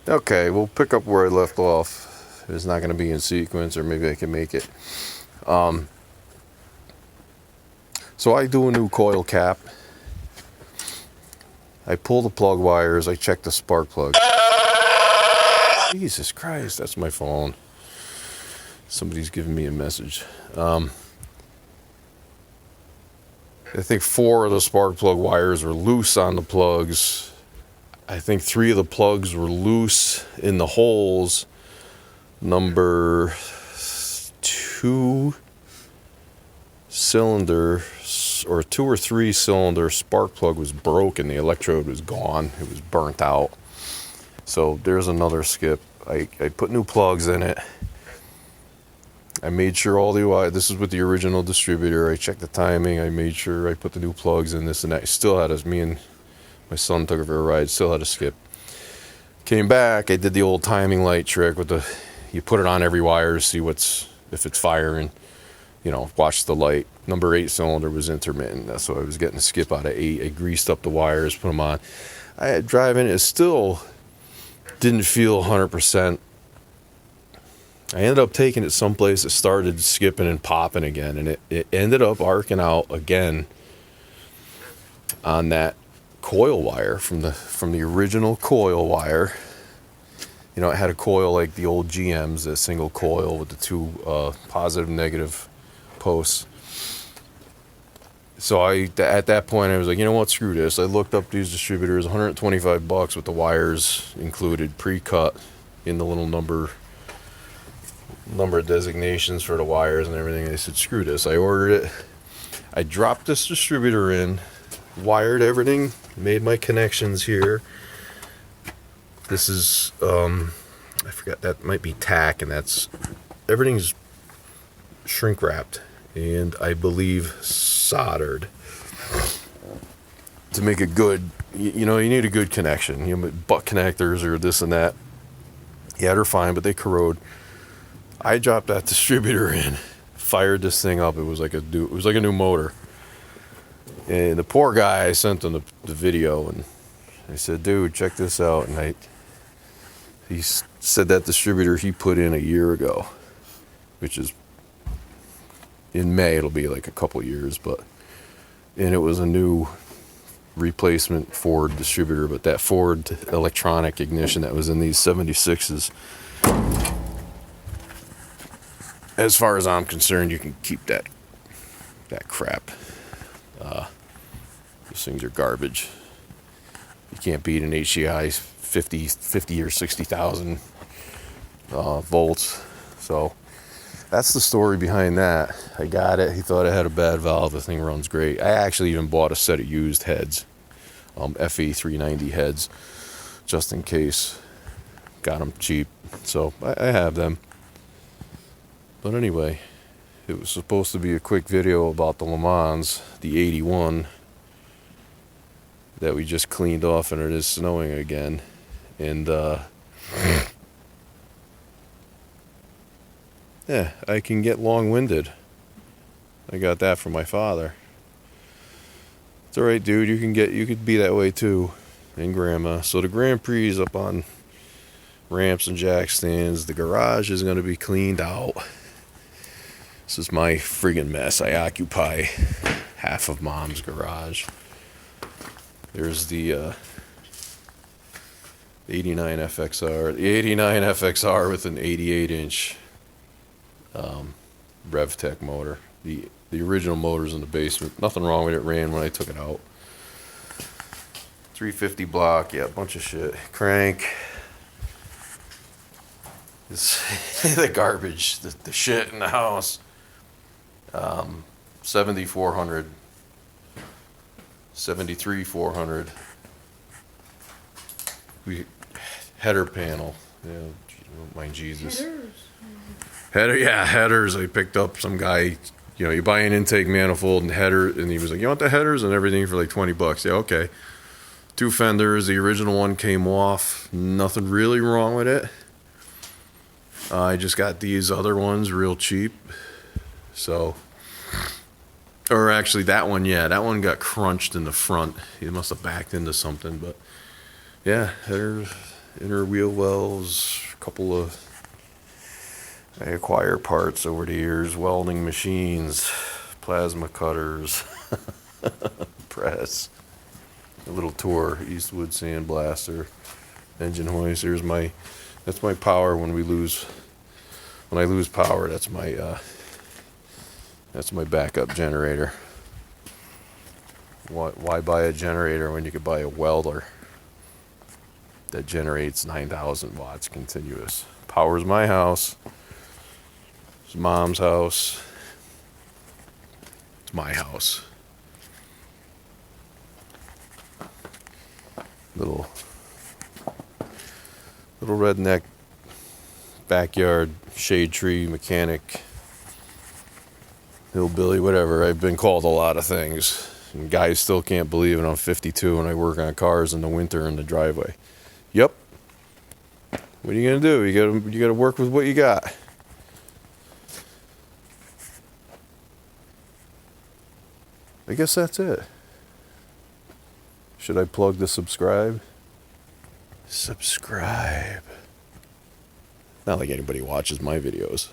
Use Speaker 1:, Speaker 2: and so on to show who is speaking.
Speaker 1: Okay, we'll pick up where I left off. It's not going to be in sequence, or maybe I can make it. So I do a new coil cap. I pull the plug wires. I check the spark plug. Jesus Christ, that's my phone. Somebody's giving me a message. I think 4 of the spark plug wires were loose on the plugs. I think 3 of the plugs were loose in the holes. Number 2 cylinder, or 2 or 3 cylinder spark plug was broken. The electrode was gone. It was burnt out. So there's another skip. I put new plugs in it. I made sure all the wires, this is with the original distributor. I checked the timing. I made sure I put the new plugs in, this and that. Still had us, me and my son took it for a ride, still had a skip. Came back, I did the old timing light trick with the, you put it on every wire to see if it's firing, watch the light. Number 8 cylinder was intermittent. That's why I was getting a skip out of 8. I greased up the wires, put them on. I had driving, it still didn't feel 100%. I ended up taking it someplace that started skipping and popping again, and it ended up arcing out again on that coil wire from the original coil wire. It had a coil like the old GMs, a single coil with the 2 positive negative posts. So at that point I was like, you know what, screw this. I looked up these distributors, $125 with the wires included, pre-cut in the little number designations for the wires and everything. I said, screw this. I ordered it. I dropped this distributor in, wired everything, made my connections here. This is I forgot, that might be tack, and everything's shrink wrapped and I believe soldered to make it good. You need a good connection. Butt connectors or this and that, yeah, they're fine, but they corrode. I dropped that distributor in, fired this thing up. It was like a new motor. And the poor guy, I sent him the video, and I said, dude, check this out. And he said that distributor he put in a year ago, which is in May. It'll be like a couple years, and it was a new replacement Ford distributor, but that Ford electronic ignition that was in these 76s, as far as I'm concerned, you can keep that crap. Those things are garbage. You can't beat an HCI 50 or 60,000 volts. So that's the story behind that. I got it. He thought it had a bad valve. The thing runs great. I actually even bought a set of used heads, FE390 heads, just in case. Got them cheap, so I have them. But anyway, it was supposed to be a quick video about the Le Mans, the 81, that we just cleaned off, and it is snowing again. And yeah, I can get long-winded. I got that from my father. It's all right, dude. You could be that way too, and Grandma. So the Grand Prix is up on ramps and jack stands. The garage is going to be cleaned out. This is my friggin' mess. I occupy half of Mom's garage. There's the 89 FXR. The 89 FXR with an 88-inch RevTech motor. The original motor's in the basement. Nothing wrong with it. Ran when I took it out. 350 block. Yeah, a bunch of shit. Crank. It's the garbage. The shit in the house. 7400, 73 we header panel, mind Jesus. Headers. I picked up some guy, you buy an intake manifold and header, and he was like, you want the headers and everything for like $20. Yeah, okay. 2 fenders. The original one came off. Nothing really wrong with it. I just got these other ones real cheap. So, or actually that one got crunched in the front. He must have backed into something, but yeah, inner wheel wells, a couple of, I acquire parts over the years, welding machines, plasma cutters, press, a little tour, Eastwood sandblaster, engine hoist. That's my power when I lose power. That's my backup generator. Why buy a generator when you could buy a welder that generates 9,000 watts continuous? Powers my house. It's mom's house. It's my house. Little redneck backyard shade tree mechanic, hillbilly, whatever. I've been called a lot of things. And guys still can't believe it. I'm 52 and I work on cars in the winter in the driveway. Yep. What are you gonna do? You gotta work with what you got. I guess that's it. Should I plug the subscribe? Subscribe. Not like anybody watches my videos.